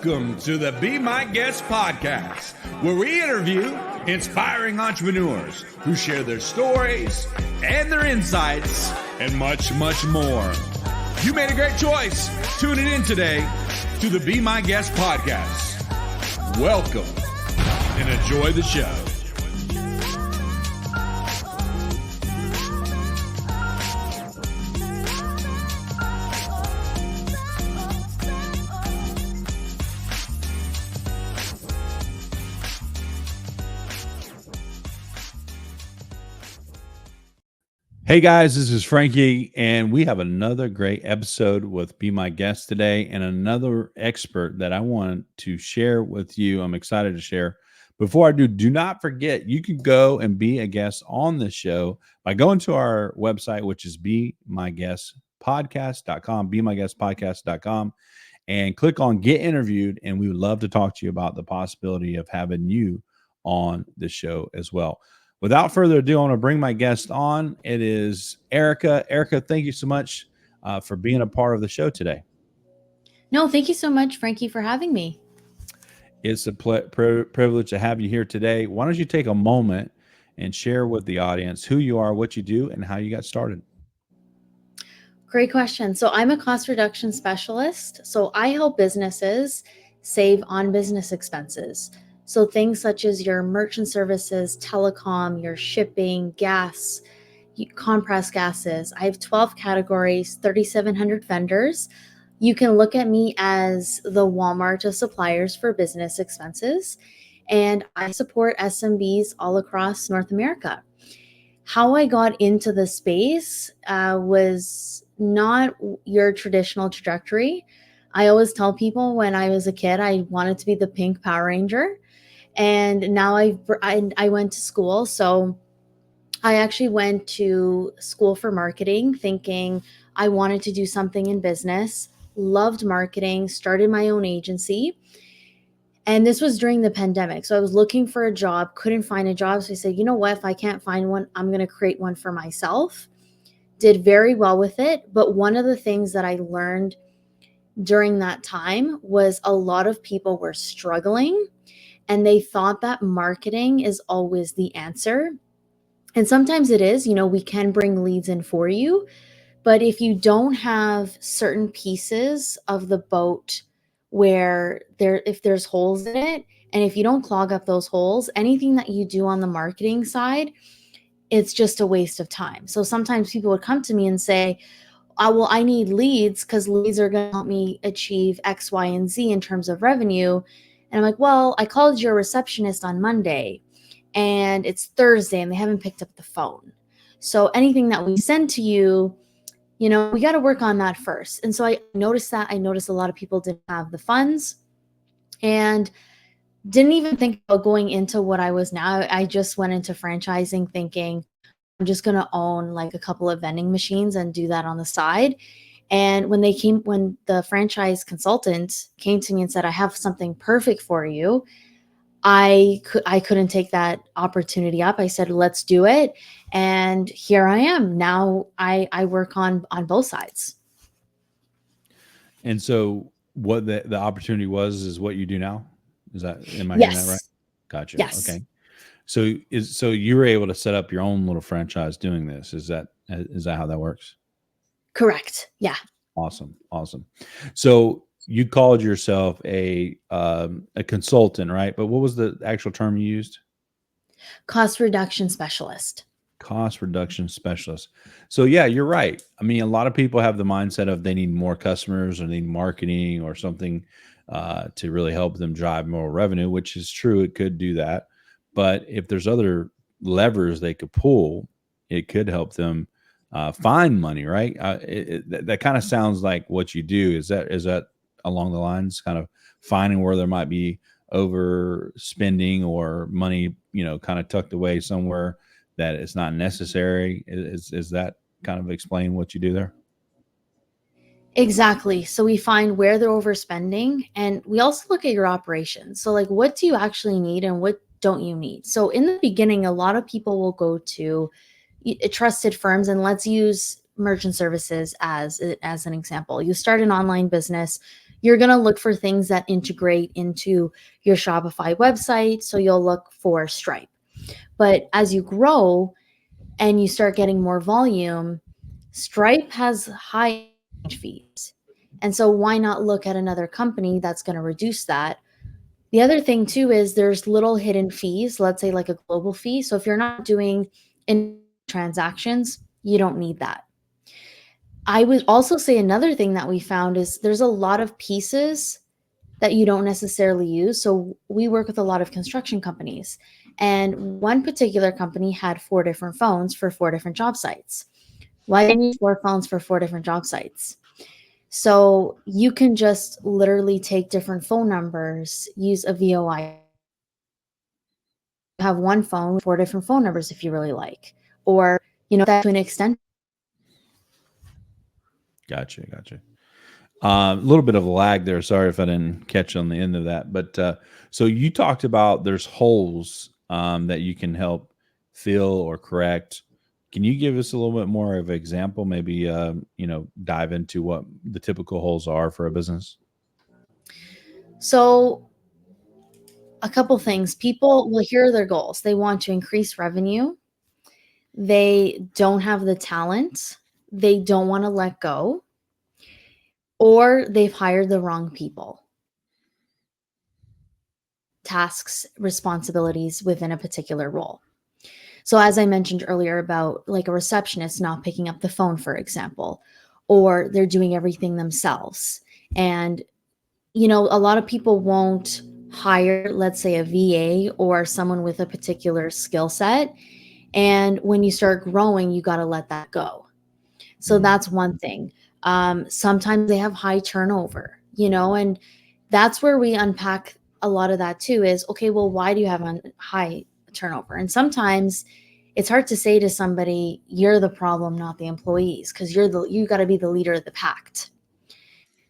Welcome to the Be My Guest podcast, where we interview inspiring entrepreneurs who share their stories and their insights and much, much more. You made a great choice tuning in today to the Be My Guest podcast. Welcome and enjoy the show. Hey guys, this is Frankie, and we have another great episode with Be My Guest today, and another expert that I want to share with you. I'm excited to share. Before I do not forget, you can go and be a guest on the show by going to our website, which is BeMyGuestPodcast.com, BeMyGuestPodcast.com, and click on Get Interviewed, and we would love to talk to you about the possibility of having you on the show as well. Without further ado, I want to bring my guest on. It is Erika. Erika, thank you so much for being a part of the show today. No, thank you so much, Frankie, for having me. It's a privilege to have you here today. Why don't you take a moment and share with the audience who you are, what you do, and how you got started? Great question. So I'm a cost reduction specialist. So I help businesses save on business expenses. So things such as your merchant services, telecom, your shipping, gas, compressed gases. I have 12 categories, 3,700 vendors. You can look at me as the Walmart of suppliers for business expenses. And I support SMBs all across North America. How I got into the space was not your traditional trajectory. I always tell people when I was a kid, I wanted to be the pink Power Ranger. And now I went to school. So I actually went to school for marketing, thinking I wanted to do something in business, loved marketing, started my own agency. And this was during the pandemic. So I was looking for a job, couldn't find a job. So I said, you know what, if I can't find one, I'm going to create one for myself. Did very well with it. But one of the things that I learned during that time was a lot of people were struggling. And they thought that marketing is always the answer. And sometimes it is, we can bring leads in for you. But if you don't have certain pieces of the boat where if there's holes in it, and if you don't clog up those holes, anything that you do on the marketing side, it's just a waste of time. So sometimes people would come to me and say, well, I need leads because leads are going to help me achieve X, Y, and Z in terms of revenue. And I'm like, well, I called your receptionist on Monday and it's Thursday and they haven't picked up the phone. So anything that we send to you, we got to work on that first. And so I noticed a lot of people didn't have the funds and didn't even think about going into what I was now. I just went into franchising thinking I'm just going to own like a couple of vending machines and do that on the side. And when the franchise consultant came to me and said, I have something perfect for you, I couldn't take that opportunity up. I said, let's do it. And here I am. Now I work on both sides. And so what the opportunity is what you do now? Am I hearing that right? Gotcha. Yes. Okay. So you were able to set up your own little franchise doing this. Is that how that works? Correct. Yeah. Awesome. So you called yourself a consultant, right? But what was the actual term you used? Cost reduction specialist. Cost reduction specialist. So yeah, you're right. I mean, a lot of people have the mindset of they need more customers or they need marketing or something to really help them drive more revenue, which is true. It could do that. But if there's other levers they could pull, it could help them find money, right? That kind of sounds like what you do. Is that along the lines, kind of finding where there might be overspending or money, kind of tucked away somewhere that it's not necessary? Is that kind of explain what you do there? Exactly. So we find where they're overspending, and we also look at your operations. So like, what do you actually need and what don't you need? So in the beginning, a lot of people will go to trusted firms, and let's use merchant services as an example. You start an online business, You're going to look for things that integrate into your Shopify website. So you'll look for Stripe. But as you grow and you start getting more volume, Stripe has high fees. And so why not look at another company that's going to reduce that? The other thing too is there's little hidden fees, let's say like a global fee. So if you're not doing transactions, you don't need that. I would also say another thing that we found is there's a lot of pieces that you don't necessarily use. So we work with a lot of construction companies, and one particular company had 4 different phones for 4 different job sites. Why do you need 4 phones for 4 different job sites? So you can just literally take different phone numbers, use a VOI, have one phone with 4 different phone numbers if you really like, or that to an extent. Gotcha. A little bit of a lag there. Sorry if I didn't catch on the end of that. But so you talked about there's holes that you can help fill or correct. Can you give us a little bit more of an example? Maybe dive into what the typical holes are for a business. So a couple things. People will hear their goals. They want to increase revenue. They don't have the talent. They don't want to let go, or they've hired the wrong people. Tasks, responsibilities within a particular role. So as I mentioned earlier about like a receptionist not picking up the phone, for example, or they're doing everything themselves. And, a lot of people won't hire, let's say, a VA or someone with a particular skill set. And when you start growing, you got to let that go. So that's one thing. Sometimes they have high turnover, and that's where we unpack a lot of that too is, okay, well, why do you have a high turnover? And sometimes it's hard to say to somebody, you're the problem, not the employees, because you got to be the leader of the pack.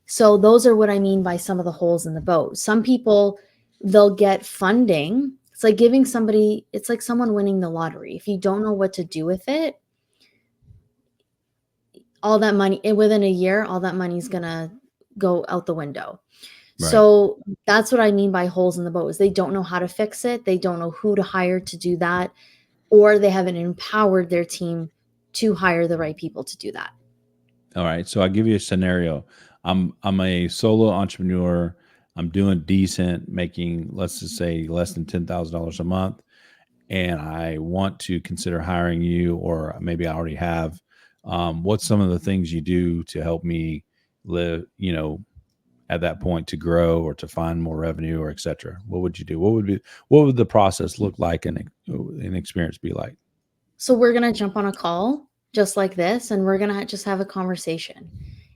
So those are what I mean by some of the holes in the boat. Some people, they'll get funding. It's like someone winning the lottery. If you don't know what to do with it, all that money within a year, all that money is going to go out the window. Right. So that's what I mean by holes in the boat is they don't know how to fix it. They don't know who to hire to do that, or they haven't empowered their team to hire the right people to do that. All right. So I'll give you a scenario. I'm a solo entrepreneur. I'm doing decent, making, let's just say, less than $10,000 a month. And I want to consider hiring you, or maybe I already have. What's some of the things you do to help me live, at that point to grow or to find more revenue or et cetera? What would you do? What would the process look like and an experience be like? So we're going to jump on a call just like this, and we're going to just have a conversation.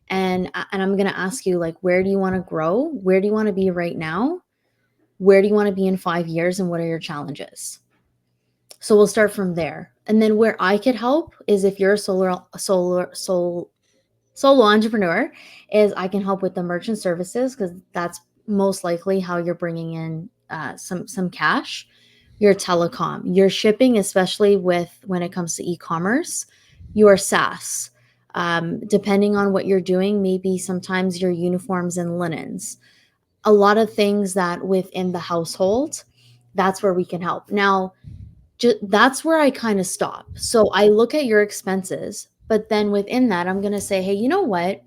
And I'm going to ask you, like, where do you want to grow? Where do you want to be right now? Where do you want to be in 5 years? And what are your challenges? So we'll start from there. And then where I could help is if you're a solo entrepreneur, is I can help with the merchant services, because that's most likely how you're bringing in some cash. Your telecom, your shipping, especially when it comes to e-commerce, your SaaS. Depending on what you're doing, maybe sometimes your uniforms and linens. A lot of things that within the household, that's where we can help. Now, that's where I kind of stop. So I look at your expenses, but then within that, I'm going to say, hey, you know what?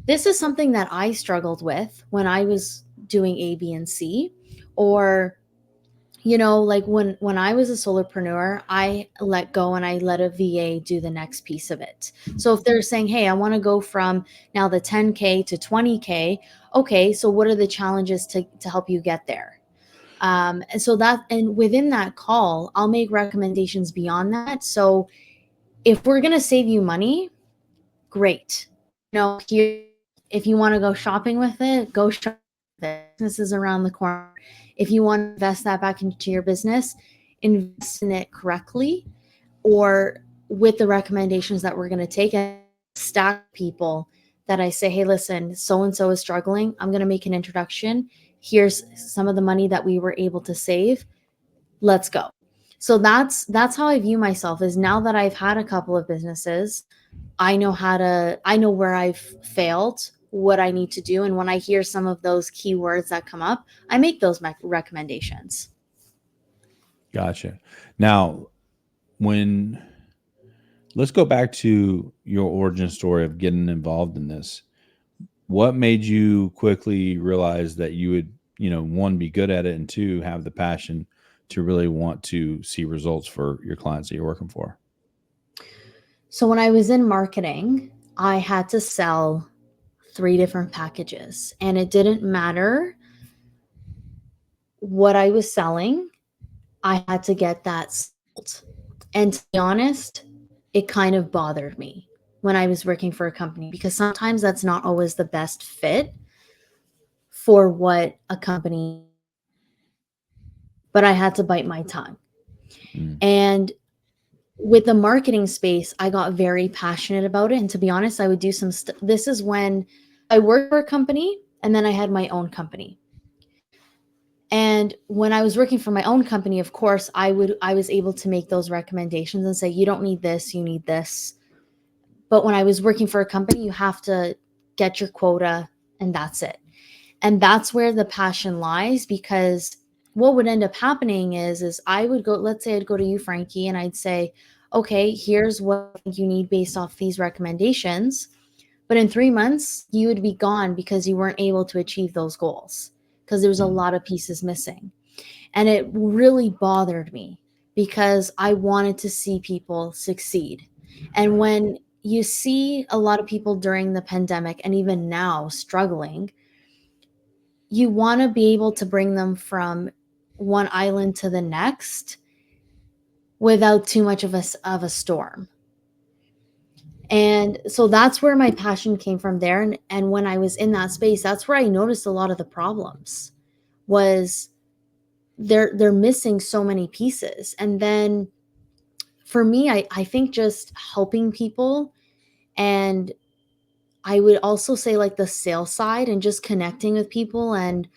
This is something that I struggled with when I was doing A, B, and C. Or, like when I was a solopreneur, I let go and I let a VA do the next piece of it. So if they're saying, hey, I want to go from now the 10K to 20K, okay, so what are the challenges to help you get there? And within that call, I'll make recommendations beyond that. So if we're going to save you money, great. If you want to go shopping with it, go shopping with it. Business is around the corner. If you want to invest that back into your business, invest in it correctly, or with the recommendations that we're going to take and stack people that I say, hey, listen, so-and-so is struggling. I'm going to make an introduction. Here's some of the money that we were able to save. Let's go. So that's how I view myself, is now that I've had a couple of businesses, I know where I've failed, what I need to do. And when I hear some of those keywords that come up, I make those recommendations. Gotcha. Now, when let's go back to your origin story of getting involved in this. What made you quickly realize that you would, one, be good at it, and two, have the passion to really want to see results for your clients that you're working for? So when I was in marketing, I had to sell 3 different packages, and it didn't matter what I was selling. I had to get that sold. And to be honest, it kind of bothered me when I was working for a company, because sometimes that's not always the best fit for what a company, but I had to bite my tongue. And with the marketing space, I got very passionate about it. And to be honest, I would do some this is when I worked for a company and then I had my own company. And when I was working for my own company, of course, I was able to make those recommendations and say, you don't need this, you need this. But when I was working for a company, you have to get your quota and that's it. And that's where the passion lies, because what would end up happening is I would go, let's say I'd go to you, Frankie, and I'd say, okay, here's what you need based off these recommendations. But in 3 months, you would be gone because you weren't able to achieve those goals because there was a lot of pieces missing. And it really bothered me because I wanted to see people succeed. And when you see a lot of people during the pandemic and even now struggling, you want to be able to bring them from one island to the next without too much of a storm. And so that's where my passion came from there. And when I was in that space, that's where I noticed a lot of the problems was they're missing so many pieces. And then for me, I think just helping people, and I would also say like the sales side and just connecting with people and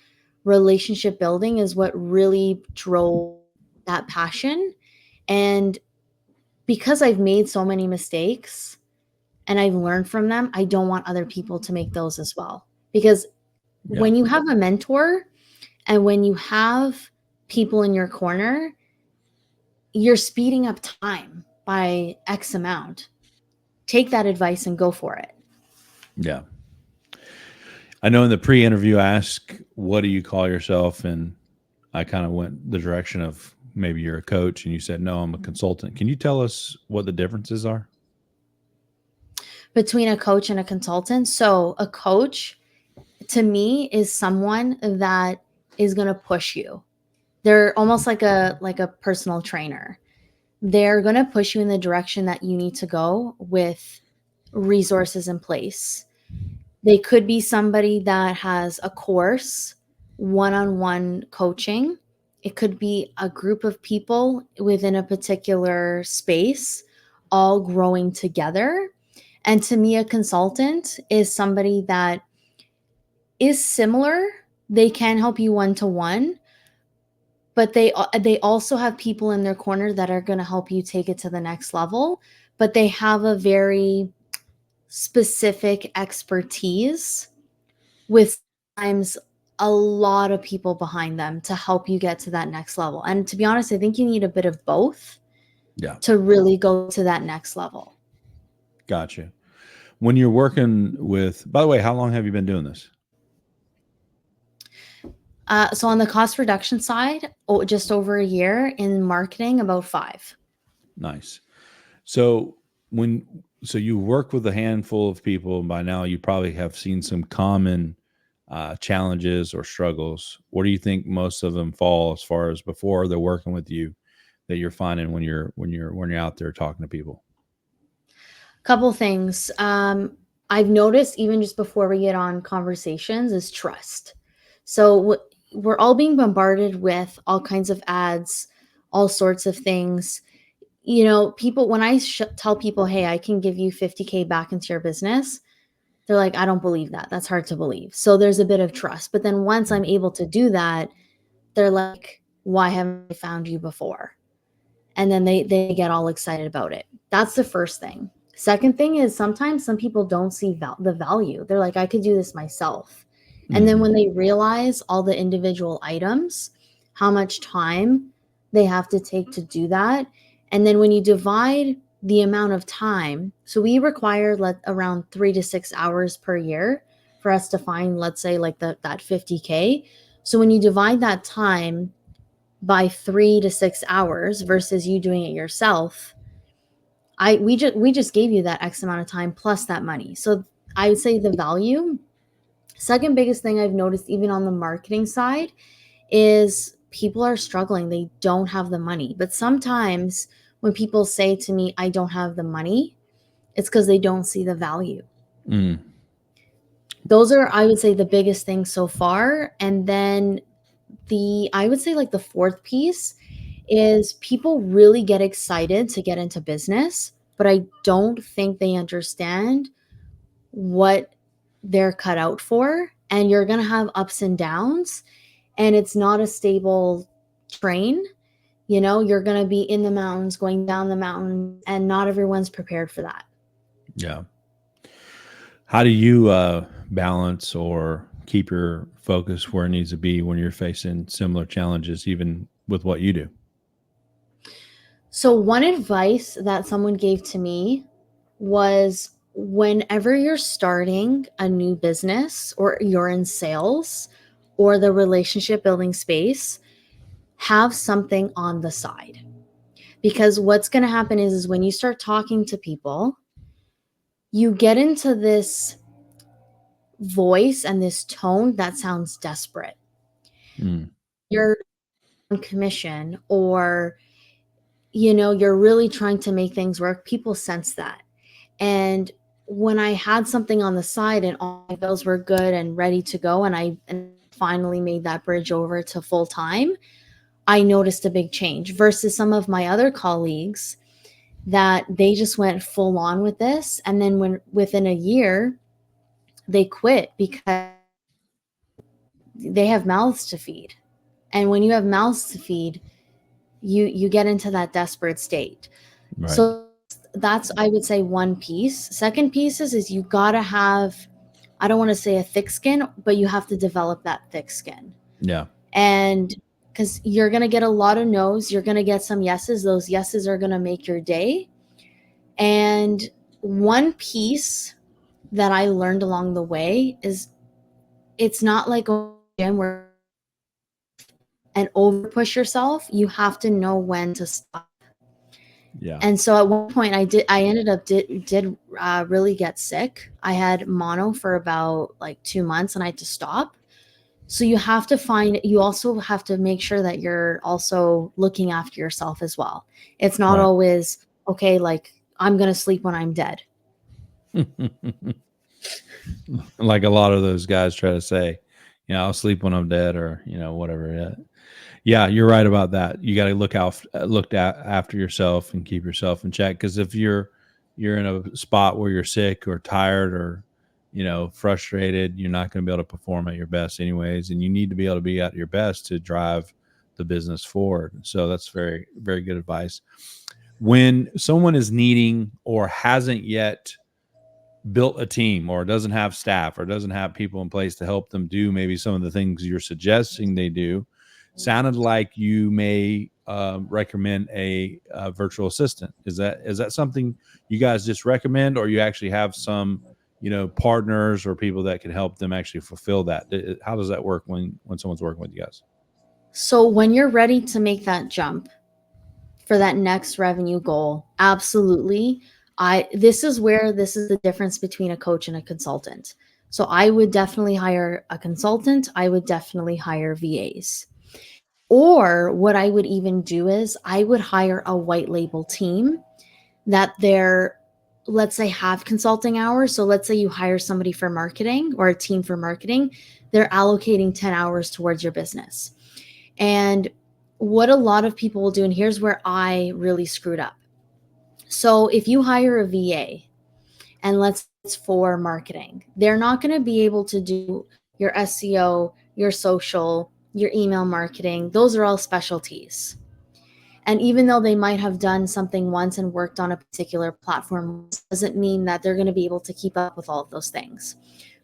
relationship building is what really drove that passion. And because I've made so many mistakes and I've learned from them, I don't want other people to make those as well. Because when you have a mentor and when you have people in your corner, you're speeding up time by X amount. Take that advice and go for it. Yeah. I know in the pre-interview, I asked, what do you call yourself? And I kind of went the direction of maybe you're a coach, and you said, no, I'm a consultant. Can you tell us what the differences are? Between a coach and a consultant. So a coach to me is someone that is going to push you. They're almost like a personal trainer. They're going to push you in the direction that you need to go with resources in place. They could be somebody that has a course, one-on-one coaching. It could be a group of people within a particular space, all growing together. And to me, a consultant is somebody that is similar. They can help you one-to-one, but they also have people in their corner that are going to help you take it to the next level. But they have a very specific expertise with sometimes a lot of people behind them to help you get to that next level. And to be honest, I think you need a bit of both to really go to that next level. Gotcha. When you're working with, by the way, how long have you been doing this? So on the cost reduction side, just over a year. In marketing, about 5. Nice. So you work with a handful of people, and by now you probably have seen some common challenges or struggles. What do you think most of them fall as far as before they're working with you that you're finding when you're out there talking to people? Couple things. I've noticed even just before we get on conversations is trust. So we're all being bombarded with all kinds of ads, all sorts of things. You know, people, when I tell people, hey, I can give you 50K back into your business, they're like, I don't believe that. That's hard to believe. So there's a bit of trust. But then once I'm able to do that, they're like, why haven't I found you before? And then they get all excited about it. That's the first thing. Second thing is sometimes some people don't see the value. They're like, I could do this myself. And then when they realize all the individual items, how much time they have to take to do that. And then when you divide the amount of time, so we require around 3 to 6 hours per year for us to find, let's say, like that 50K. So when you divide that time by 3 to 6 hours versus you doing it yourself, we just gave you that X amount of time plus that money. So I would say the value. Second biggest thing I've noticed, even on the marketing side, is people are struggling. They don't have the money. But sometimes when people say to me, I don't have the money, it's because they don't see the value. Those are, I would say, the biggest things so far. And then I would say like the fourth piece is people really get excited to get into business, but I don't think they understand what they're cut out for. And you're going to have ups and downs, and it's not a stable train. You're going to be in the mountains, going down the mountain, and not everyone's prepared for that. Yeah. How do you balance or keep your focus where it needs to be when you're facing similar challenges, even with what you do? So one advice that someone gave to me was, whenever you're starting a new business or you're in sales or the relationship building space, have something on the side. Because what's going to happen is when you start talking to people, you get into this voice and this tone that sounds desperate. You're on commission, or you're really trying to make things work. People sense that. And when I had something on the side and all my bills were good and ready to go, and I finally made that bridge over to full time, I noticed a big change versus some of my other colleagues that they just went full on with this. And then within a year, they quit because they have mouths to feed. And when you have mouths to feed, you get into that desperate state. Right. So that's, I would say, one piece. Second piece is you got to have, I don't want to say a thick skin, but you have to develop that thick skin. Yeah. And because you're going to get a lot of no's, you're going to get some yeses. Those yeses are going to make your day. And one piece that I learned along the way is, it's not like a gym where and over push yourself. You have to know when to stop. Yeah. And so at one point I ended up did really get sick. I had mono for about like 2 months and I had to stop. So you also have to make sure that you're also looking after yourself as well. It's not always, okay, like I'm going to sleep when I'm dead. Like a lot of those guys try to say, I'll sleep when I'm dead, or, whatever. Yeah, you're right about that. You got to look after yourself and keep yourself in check. Because if you're in a spot where you're sick or tired or frustrated, you're not going to be able to perform at your best anyways. And you need to be able to be at your best to drive the business forward. So that's very, very good advice. When someone is needing or hasn't yet built a team or doesn't have staff or doesn't have people in place to help them do maybe some of the things you're suggesting they do, sounded like you may recommend a virtual assistant. Is that something you guys just recommend, or you actually have some partners or people that can help them actually fulfill that? How does that work when someone's working with you guys? So when you're ready to make that jump for that next revenue goal, absolutely. This is the difference between a coach and a consultant. So I would definitely hire a consultant. I would definitely hire VAs. Or what I would even do is I would hire a white label team that let's say, have consulting hours. So let's say you hire somebody for marketing or a team for marketing, they're allocating 10 hours towards your business. And what a lot of people will do, and here's where I really screwed up. So if you hire a VA, and it's for marketing, they're not going to be able to do your SEO, your social, your email marketing. Those are all specialties. And even though they might have done something once and worked on a particular platform, doesn't mean that they're going to be able to keep up with all of those things.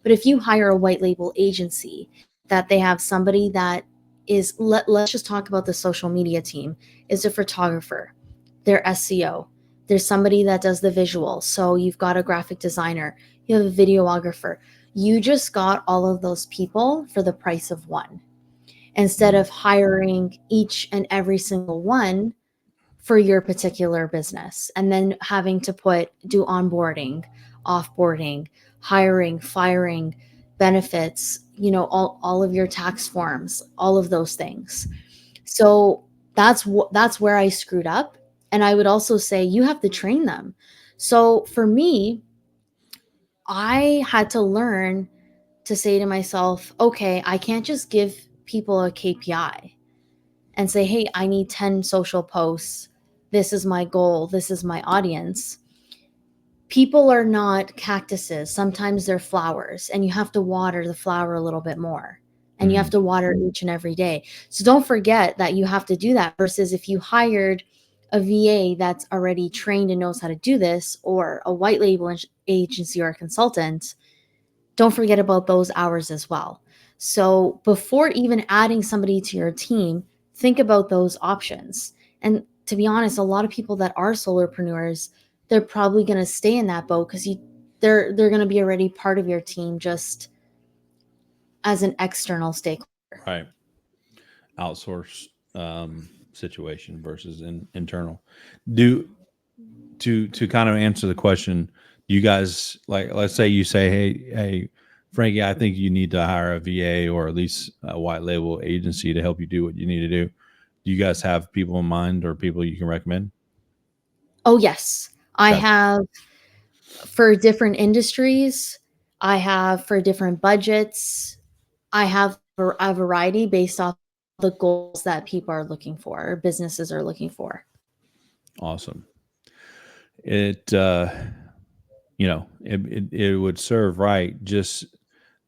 But if you hire a white label agency, that they have somebody that is, let's just talk about the social media team, is a photographer, their SEO. There's somebody that does the visual. So you've got a graphic designer, you have a videographer. You just got all of those people for the price of one, instead of hiring each and every single one for your particular business and then having to do onboarding, offboarding, hiring, firing, benefits, all of your tax forms, all of those things. So that's where I screwed up. And I would also say you have to train them. So for me, I had to learn to say to myself, okay, I can't just give people a KPI and say, hey, I need 10 social posts. This is my goal. This is my audience. People are not cactuses. Sometimes they're flowers, and you have to water the flower a little bit more. And you have to water each and every day. So don't forget that you have to do that, versus if you hired a VA that's already trained and knows how to do this, or a white label agency or a consultant, don't forget about those hours as well. So before even adding somebody to your team, think about those options. And to be honest, a lot of people that are solopreneurs, they're probably going to stay in that boat because they're going to be already part of your team, just as an external stakeholder. Right. Outsource situation versus internal. Do to kind of answer the question, you guys, like, let's say you say, hey, Frankie, I think you need to hire a VA or at least a white label agency to help you do what you need to do. Do you guys have people in mind or people you can recommend? Oh, yes. I Gotcha. have for different industries. I have for different budgets. I have a variety based off the goals that people are looking for, or businesses are looking for. Awesome. It it would serve right. Just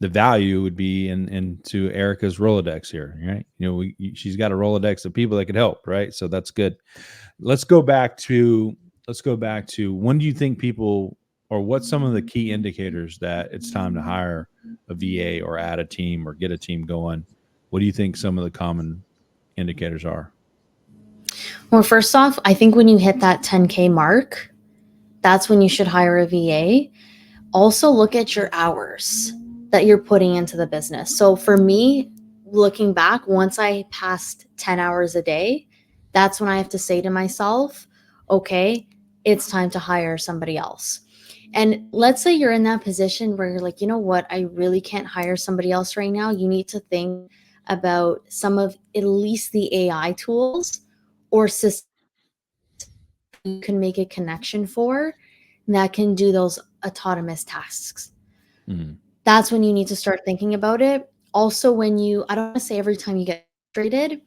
the value would be into Erica's Rolodex here, right? She's got a Rolodex of people that could help, right? So that's good. Let's go back to when do you think people, or what's some of the key indicators that it's time to hire a VA or add a team or get a team going? What do you think some of the common indicators are? Well, first off, I think when you hit that 10K mark, that's when you should hire a VA. Also, look at your hours that you're putting into the business. So for me, looking back, once I passed 10 hours a day, that's when I have to say to myself, okay, it's time to hire somebody else. And let's say you're in that position where you're like, you know what, I really can't hire somebody else right now. You need to think about some of at least the AI tools or systems you can make a connection for that can do those autonomous tasks. That's when you need to start thinking about it. Also, I don't want to say every time you get frustrated,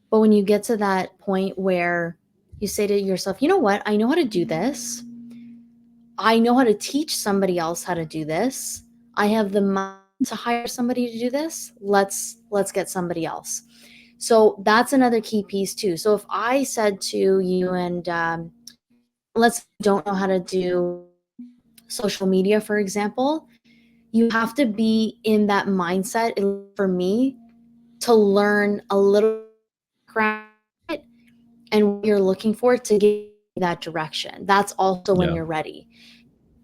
but when you get to that point where you say to yourself, you know what, I know how to do this. I know how to teach somebody else how to do this. I have the money to hire somebody to do this. Let's get somebody else. So that's another key piece too. So if I said to you, and let's don't know how to do social media, for example, you have to be in that mindset for me to learn a little and what you're looking for to get that direction. That's also when you're ready.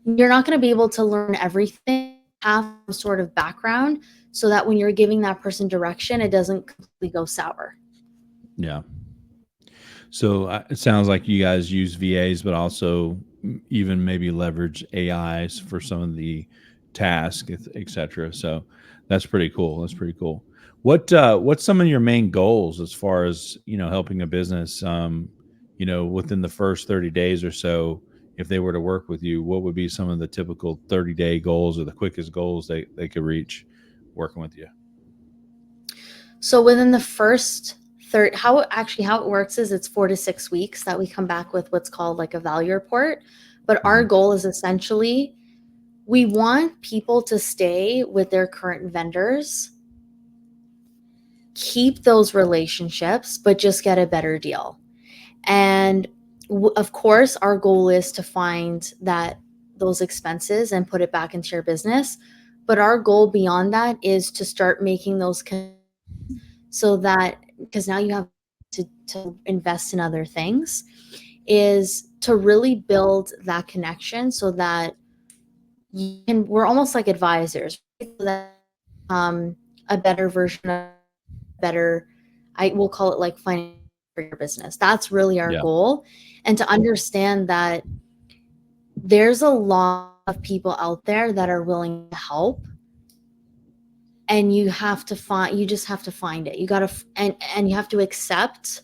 You're not going to be able to learn everything, have some sort of background, so that when you're giving that person direction, it doesn't completely go sour. Yeah. So it sounds like you guys use VAs, but also even maybe leverage AIs for some of the tasks, et cetera. So that's pretty cool. That's pretty cool. What's some of your main goals as far as, helping a business, within the first 30 days or so, if they were to work with you, what would be some of the typical 30-day goals or the quickest goals they could reach working with you? So within the first how it works is it's 4 to 6 weeks that we come back with what's called like a value report. But our goal is essentially, we want people to stay with their current vendors, keep those relationships, but just get a better deal. And of course, our goal is to find those expenses and put it back into your business. But our goal beyond that is to start making those so that, because now you have to invest in other things, is to really build that connection so that we're almost like advisors, right? So that a better version of better, I will call it like finance for your business. That's really our goal. And to understand that there's a lot of people out there that are willing to help, and you just have to find it. You got to, and you have to accept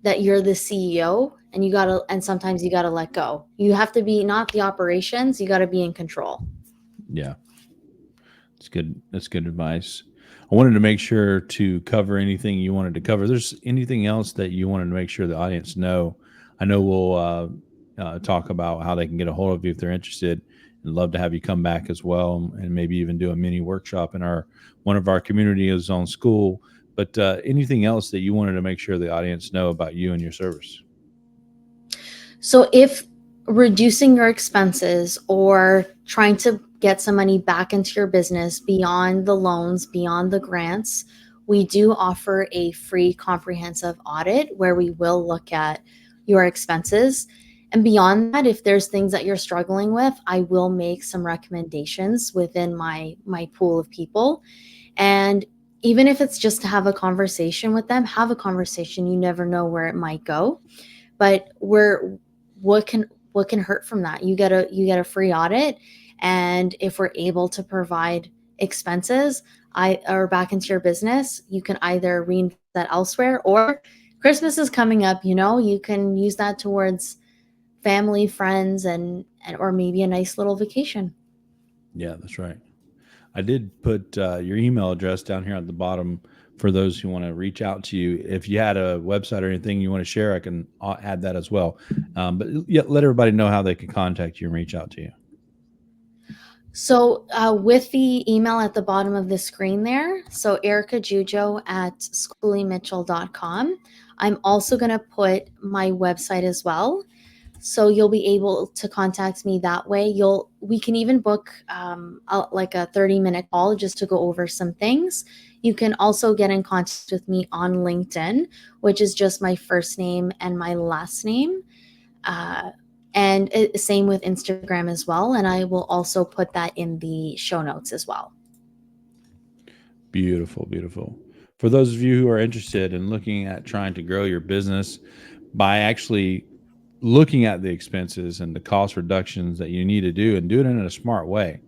that you're the CEO, and sometimes you got to let go. You have to be not the operations, you got to be in control. Yeah. It's good. That's good advice. I wanted to make sure to cover anything you wanted to cover. There's anything else that you wanted to make sure the audience know? I know we'll talk about how they can get a hold of you if they're interested. I'd love to have you come back as well, and maybe even do a mini workshop in one of our community zone school. But anything else that you wanted to make sure the audience know about you and your service? So if reducing your expenses or trying to get some money back into your business beyond the loans, beyond the grants, we do offer a free comprehensive audit where we will look at your expenses. And beyond that, if there's things that you're struggling with, I will make some recommendations within my pool of people. And even if it's just to have a conversation with them, have a conversation. You never know where it might go. But what can hurt from that? You get a free audit, and if we're able to provide expenses or back into your business, you can either reinvest that elsewhere, or Christmas is coming up, you can use that towards family, friends, and or maybe a nice little vacation. Yeah, that's right. I did put your email address down here at the bottom for those who want to reach out to you. If you had a website or anything you want to share, I can add that as well. But yeah, let everybody know how they can contact you and reach out to you. So with the email at the bottom of the screen there, so Erika Giuggio at schoolingmitchell.com. I'm also going to put my website as well. So you'll be able to contact me that way. We can even book like a 30-minute call just to go over some things. You can also get in contact with me on LinkedIn, which is just my first name and my last name. And same with Instagram as well. And I will also put that in the show notes as well. Beautiful, beautiful. For those of you who are interested in looking at trying to grow your business by actually looking at the expenses and the cost reductions that you need to do and do it in a smart way,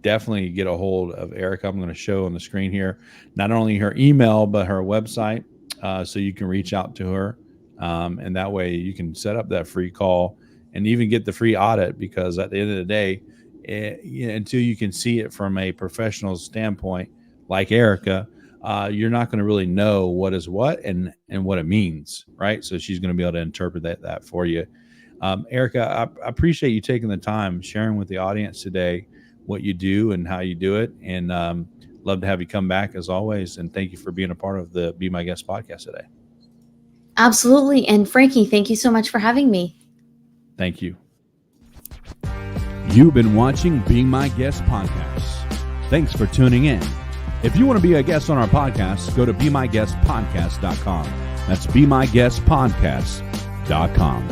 definitely get a hold of Erika. I'm going to show on the screen here, not only her email, but her website. So you can reach out to her. And that way you can set up that free call and even get the free audit, because at the end of the day, until you can see it from a professional standpoint, like Erika, you're not going to really know what is what and what it means, right? So she's going to be able to interpret that for you. Erika, I appreciate you taking the time sharing with the audience today what you do and how you do it, and love to have you come back as always. And thank you for being a part of the Be My Guest podcast today. Absolutely. And Frankie, thank you so much for having me. Thank you. You've been watching Be My Guest podcast. Thanks for tuning in. If you want to be a guest on our podcast, go to BeMyGuestPodcast.com. That's BeMyGuestPodcast.com.